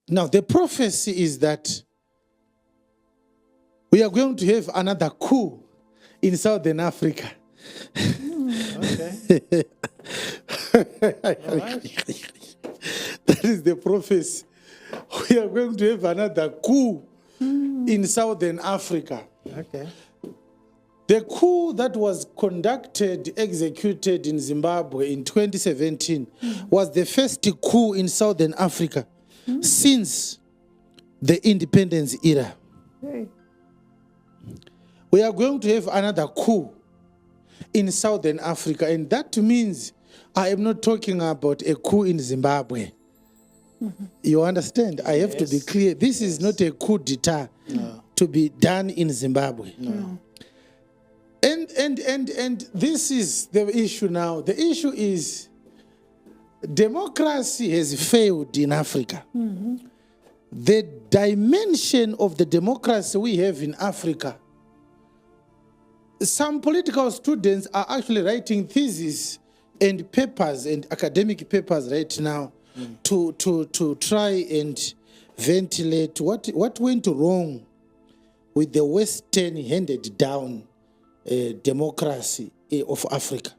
Now, the prophecy is that we are going to have another coup in Southern Africa. Okay. All right. That is the prophecy. We are going to have another coup in Southern Africa. Okay. The coup that was conducted, executed in Zimbabwe in 2017 was the first coup in Southern Africa since the independence era. Hey. We are going to have another coup in Southern Africa, and that means I am not talking about a coup in Zimbabwe. You understand? I have to be clear. This is not a coup d'etat to be done in Zimbabwe. No. And this is the issue now. The issue is democracy has failed in Africa. The dimension of the democracy we have in Africa, some political students are actually writing theses and papers and academic papers right now to try and ventilate what went wrong with the Western handed down democracy of Africa.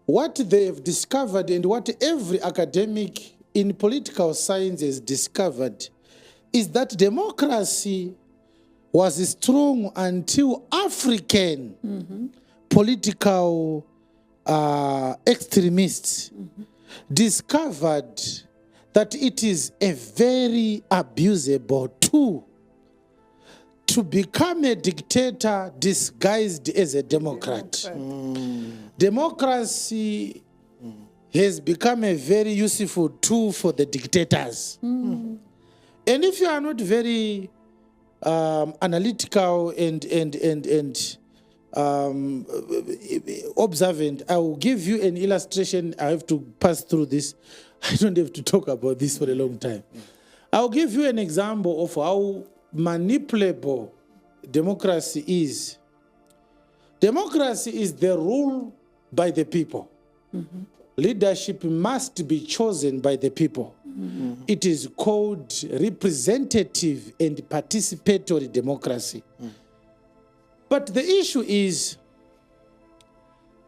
What they have discovered and what every academic in political science has discovered is that democracy was strong until African political extremists discovered that it is a very abusable tool to become a dictator disguised as a Democrat. Democracy has become a very useful tool for the dictators. And if you are not very analytical and observant, I will give you an illustration. I have to pass through this. I don't have to talk about this for a long time. I'll give you an example of how manipulable democracy is. Democracy is the rule by the people. Leadership must be chosen by the people. It is called representative and participatory democracy. But the issue is,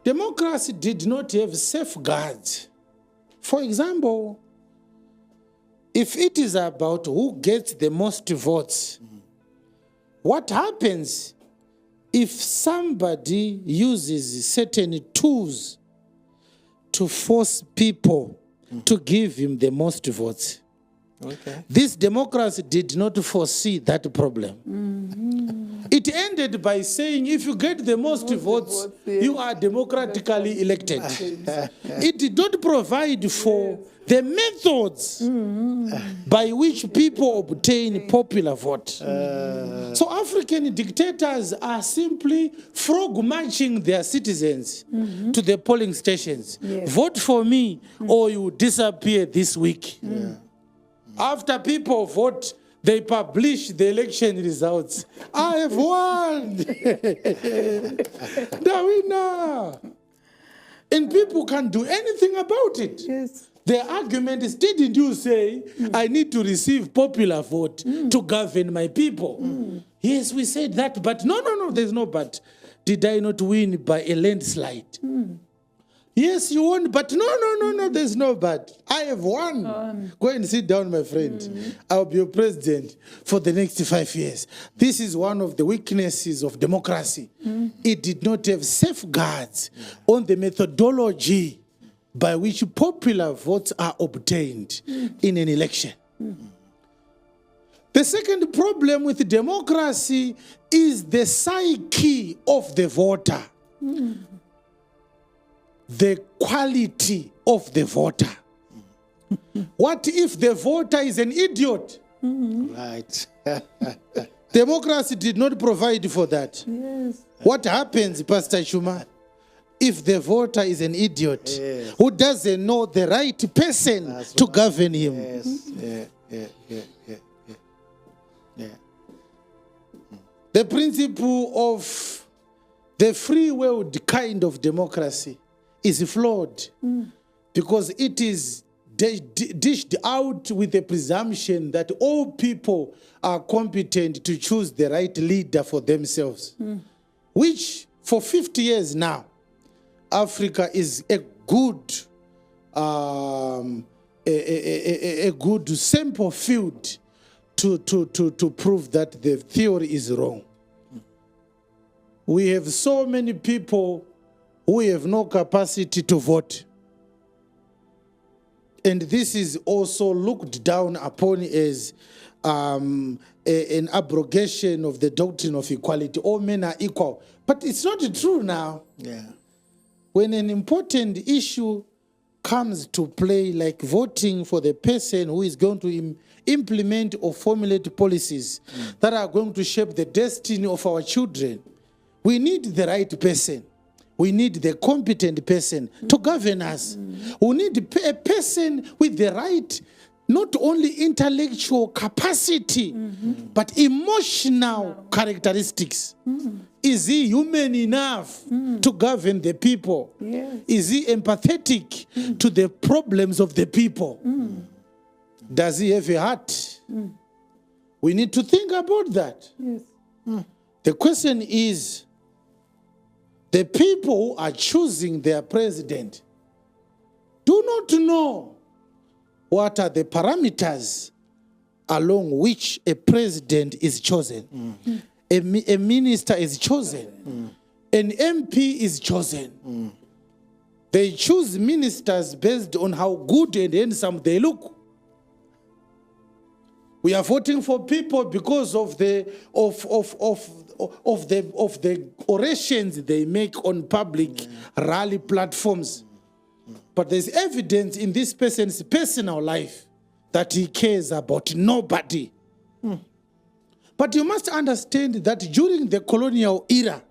democracy did not have safeguards. For example, if it is about who gets the most votes, what happens if somebody uses certain tools to force people to give him the most votes? Okay. This democracy did not foresee that problem. It ended by saying, if you get the most votes, you are democratically elected. It did not provide for the methods by which people obtain popular vote. So African dictators are simply frog marching their citizens to the polling stations. Vote for me or you disappear this week. After people vote, they publish the election results. I have won! The winner! And people can't do anything about it. Yes. The argument is, didn't you say, I need to receive popular vote to govern my people? Yes, we said that, but no, there's no but. Did I not win by a landslide? Yes, you won, but no, there's no but. I have won. Go and sit down, my friend. I'll be your president for the next 5 years. This is one of the weaknesses of democracy. It did not have safeguards on the methodology by which popular votes are obtained in an election. The second problem with democracy is the psyche of the voter. The quality of the voter. What if the voter is an idiot? Right. Democracy did not provide for that. Yes. What happens, Pastor Shuma, if the voter is an idiot who doesn't know the right person to govern him? Yes. Yeah. The principle of the free willed kind of democracy is flawed because it is dished out with the presumption that all people are competent to choose the right leader for themselves, which for 50 years now, Africa is a good sample field to prove that the theory is wrong. We have so many people who have no capacity to vote. And this is also looked down upon as an abrogation of the doctrine of equality. All men are equal. But it's not true now. Yeah. When an important issue comes to play, like voting for the person who is going to implement or formulate policies that are going to shape the destiny of our children, we need the right person. We need the competent person to govern us. We need a person with the right, not only intellectual capacity, but emotional characteristics. Is he human enough to govern the people? Yes. Is he empathetic to the problems of the people? Does he have a heart? We need to think about that. Yes. The question is, the people who are choosing their president do not know what are the parameters along which a president is chosen. A minister is chosen. An MP is chosen. They choose ministers based on how good and handsome they look. We are voting for people because of the orations they make on public rally platforms. But there's evidence in this person's personal life that he cares about nobody. But you must understand that during the colonial era,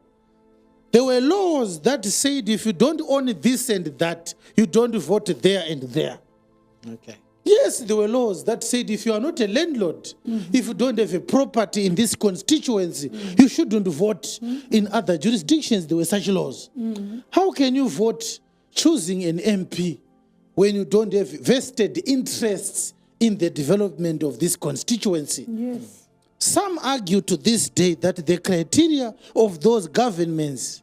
there were laws that said if you don't own this and that, you don't vote there and there. Okay. Yes, there were laws that said if you are not a landlord, if you don't have a property in this constituency, you shouldn't vote in other jurisdictions. There were such laws. How can you vote choosing an MP when you don't have vested interests in the development of this constituency? Yes. Some argue to this day that the criteria of those governments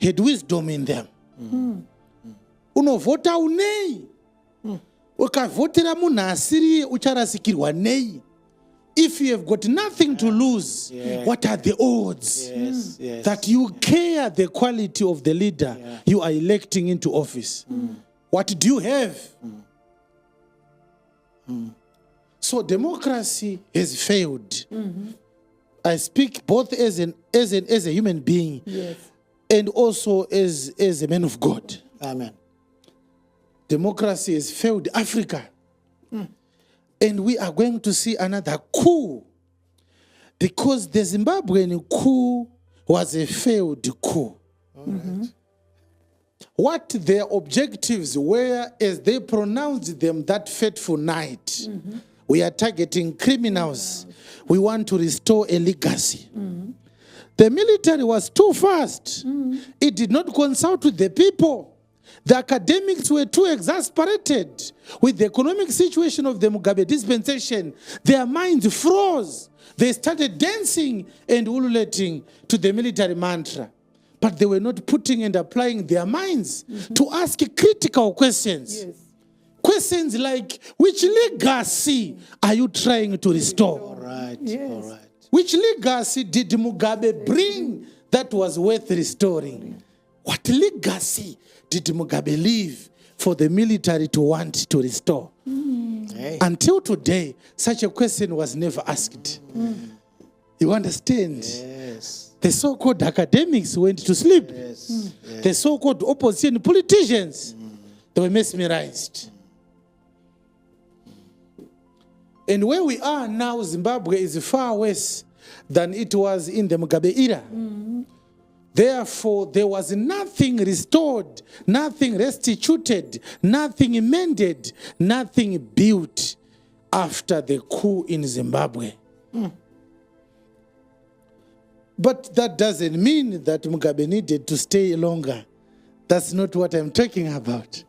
had wisdom in them. Unovota unei. Ukavotera munhu asiri ucharasikirwa nei. If you have got nothing to lose, what are the odds that you care the quality of the leader you are electing into office? What do you have? So democracy has failed. I speak both as a human being and also as a man of God. Amen. Democracy has failed Africa. And we are going to see another coup. Because the Zimbabwean coup was a failed coup. What their objectives were as they pronounced them that fateful night. We are targeting criminals. We want to restore a legacy. The military was too fast. It did not consult with the people. The academics were too exasperated with the economic situation of the Mugabe dispensation. Their minds froze. They started dancing and ululating to the military mantra. But they were not putting and applying their minds to ask critical questions. Yes. Questions like, which legacy are you trying to restore? All right. Yes. All right. Which legacy did Mugabe bring that was worth restoring? What legacy did Mugabe leave for the military to want to restore? Hey. Until today, such a question was never asked. You understand? Yes. The so-called academics went to sleep. Yes. Yes. The so-called opposition politicians, they were mesmerized. And where we are now, Zimbabwe is far worse than it was in the Mugabe era. Therefore, there was nothing restored, nothing restituted, nothing amended, nothing built after the coup in Zimbabwe. But that doesn't mean that Mugabe needed to stay longer. That's not what I'm talking about.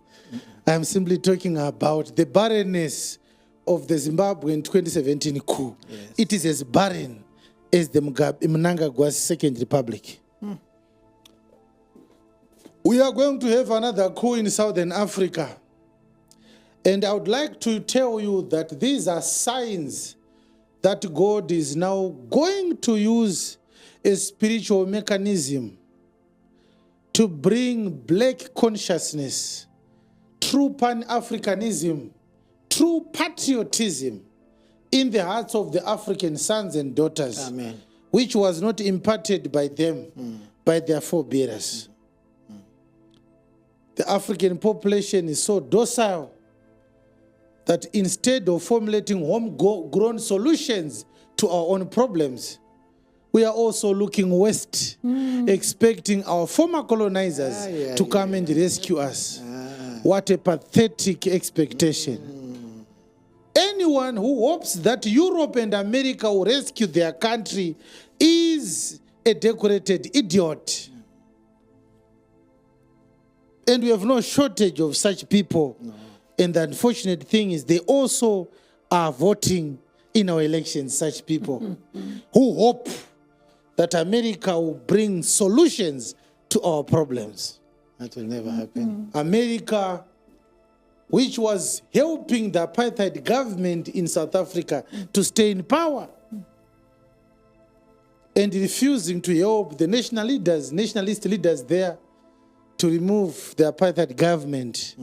I'm simply talking about the barrenness of the Zimbabwean 2017 coup. Yes. It is as barren as the Mnangagwa's Second Republic. We are going to have another coup in Southern Africa. And I would like to tell you that these are signs that God is now going to use a spiritual mechanism to bring black consciousness, true Pan-Africanism, true patriotism in the hearts of the African sons and daughters. Amen. Which was not imparted by them, by their forebearers. The African population is so docile that instead of formulating homegrown solutions to our own problems, we are also looking west, expecting our former colonizers to come and rescue us. What a pathetic expectation. Anyone who hopes that Europe and America will rescue their country is a decorated idiot. And we have no shortage of such people. No. And the unfortunate thing is they also are voting in our elections, such people who hope that America will bring solutions to our problems. That will never happen. America, which was helping the apartheid government in South Africa to stay in power, and refusing to help the nationalist leaders there to remove the apartheid government,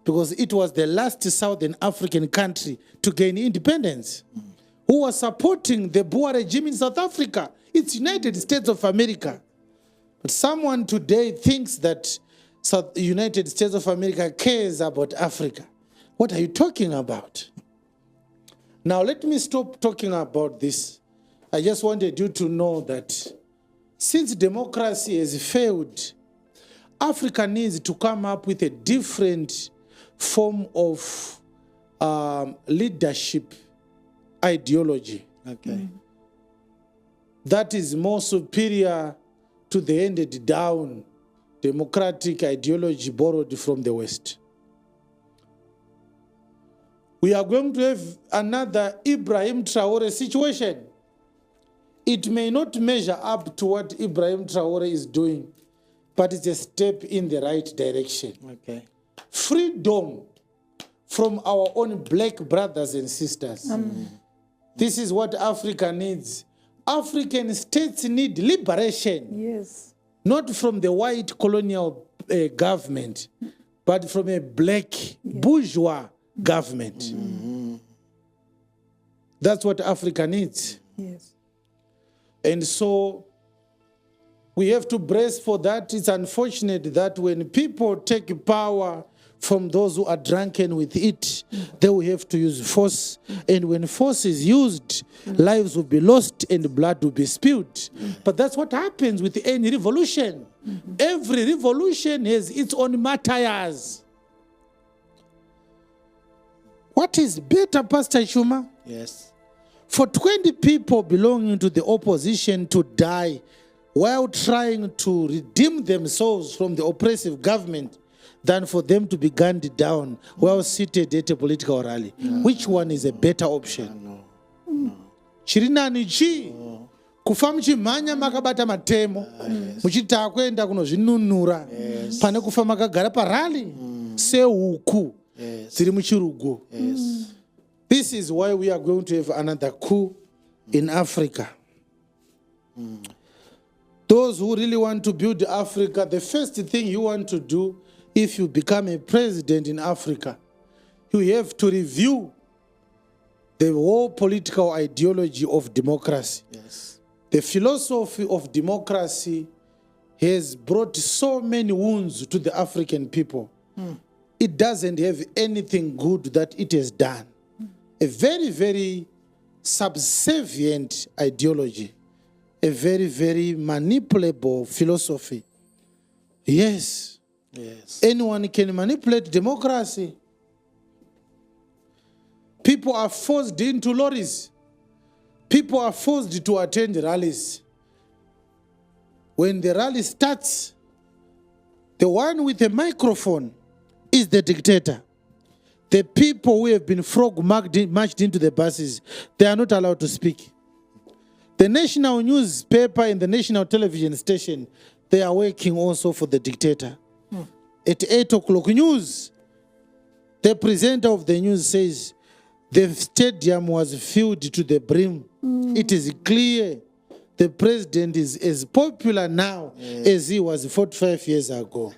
because it was the last Southern African country to gain independence, who was supporting the Boer regime in South Africa. It's United States of America. But someone today thinks that the United States of America cares about Africa. What are you talking about? Now, let me stop talking about this. I just wanted you to know that since democracy has failed, Africa needs to come up with a different form of leadership ideology. Okay. That is more superior to the handed down democratic ideology borrowed from the West. We are going to have another Ibrahim Traore situation. It may not measure up to what Ibrahim Traore is doing, but it's a step in the right direction. Okay. Freedom from our own black brothers and sisters. This is what Africa needs. African states need liberation. Yes. Not from the white colonial government, but from a black bourgeois government. That's what Africa needs. Yes. And so we have to brace for that. It's unfortunate that when people take power from those who are drunken with it, they will have to use force. And when force is used, lives will be lost and blood will be spilled. But that's what happens with any revolution. Every revolution has its own martyrs. What is better, Pastor Shuma? Yes. For 20 people belonging to the opposition to die while trying to redeem themselves from the oppressive government than for them to be gunned down while seated at a political rally. Which one is a better option? No. Chirinani chi kufa mchimhanya makabata matemo muchiti takwenda kunozvinunura pane kufa makagara parali sehuku dziri muchirugu. This is why we are going to have another coup in Africa. Those who really want to build Africa, the first thing you want to do if you become a president in Africa, you have to review the whole political ideology of democracy. Yes. The philosophy of democracy has brought so many wounds to the African people. It doesn't have anything good that it has done. A very, very subservient ideology. A very, very manipulable philosophy. Yes. Yes. Anyone can manipulate democracy. People are forced into lorries. People are forced to attend rallies. When the rally starts, the one with the microphone is the dictator. The people who have been marched into the buses, they are not allowed to speak. The national newspaper and the national television station, they are working also for the dictator. At 8 o'clock news, the presenter of the news says, the stadium was filled to the brim. It is clear the president is as popular now as he was 45 years ago.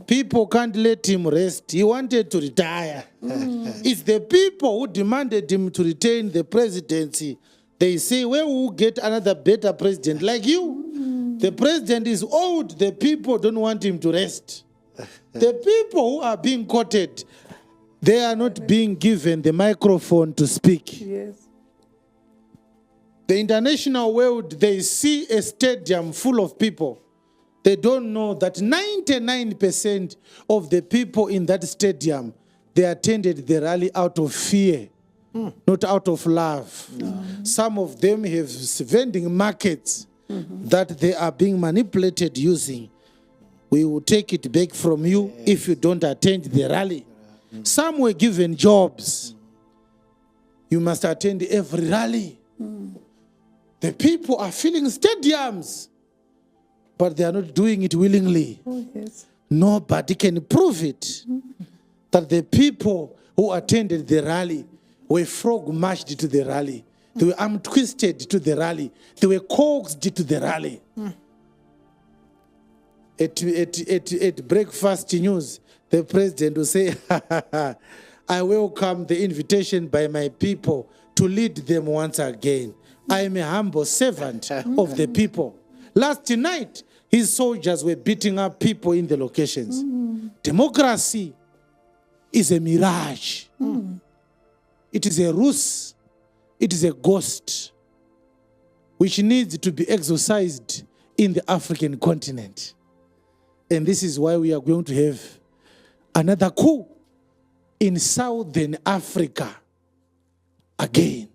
People can't let him rest. He wanted to retire. It's the people who demanded him to retain the presidency. They say, where will we get another better president like you? The president is old. The people don't want him to rest. The people who are being quoted, they are not being given the microphone to speak. Yes. The international world, they see a stadium full of people. They don't know that 99% of the people in that stadium, they attended the rally out of fear, not out of love. Some of them have vending markets that they are being manipulated using. We will take it back from you if you don't attend the rally. Some were given jobs. You must attend every rally. The people are filling stadiums, but they are not doing it willingly. Oh, yes. Nobody can prove it. That the people who attended the rally were frog-marched to the rally. They were arm-twisted to the rally. They were coaxed to the rally. At breakfast news, the president will say, I welcome the invitation by my people to lead them once again. I am a humble servant of the people. Last night, his soldiers were beating up people in the locations. Democracy is a mirage. It is a ruse. It is a ghost which needs to be exorcised in the African continent. And this is why we are going to have another coup in Southern Africa again.